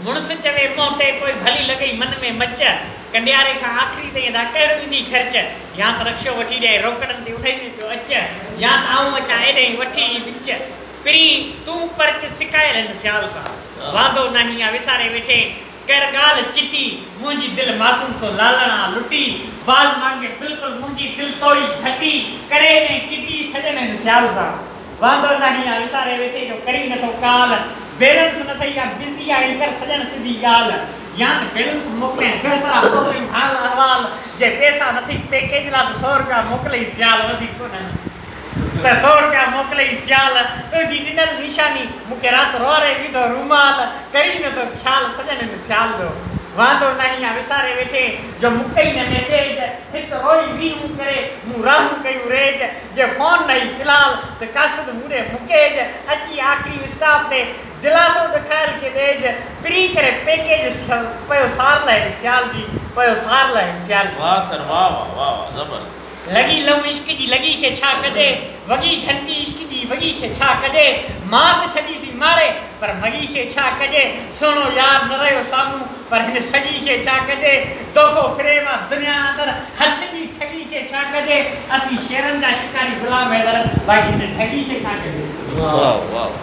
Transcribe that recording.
मुड़स चवे मोते कोई भली लगई मन में मच कंडियारे का आखिरी ते दा कड़ दी खर्च या त रक्षो वठी दे रोकड़न ते उठई में पियो अच या त आऊं अचा एडे वठी विच पिरी तू परच सिकायल सियाल सा वादो नहीं आ विसारे वेठे कर गाल चिटी मुंजी दिल मासूम तो लालना लुटी बाज मांगे बिल्कुल मुंजी दिल तोई झटी करे ने किटी सजन सियाल सा वादो नहीं आ विसारे वेठे जो करी न तो काल बैलेंस न थई या बिजी आ कर सजन सीधी गाल या त बैलेंस मोकले बेहतरा मोकले हाल अहवाल जे पैसा नथी पैकेज ला तो 100 रुपया मोकले सियाल वधी कोन त 100 रुपया मोकले सियाल तो जी दिनल निशानी मुके रात रोरे विधो रुमाल करी न तो ख्याल सजन सियाल जो वादो नहीं आ विसारे वेठे जो मुकई न मैसेज हित रोई वी करे मु राहू कयू रेज जे फोन नहीं फिलहाल त कासद मुरे मुकेज अची आखिरी स्टॉप ते दिलासो दखाल के देज प्री करे पैकेज पयो सार लाए सियाल जी पयो सार लाए सियाल वाह सर वाह वाह वाह जबर लगी लव इश्क जी लगी के छा कजे वगी घंटी इश्क जी वगी के छा कजे मात छडी सी मारे पर मगी के छा कजे सोनो यार न रयो सामू पर हिन सगी के छा कजे दोखो फ्रेमा दुनिया अंदर हथ जी ठगी के छा कजे असी शेरन जा शिकारी गुलाम हैदर बाकी ने ठगी के छा कजे वाह वाह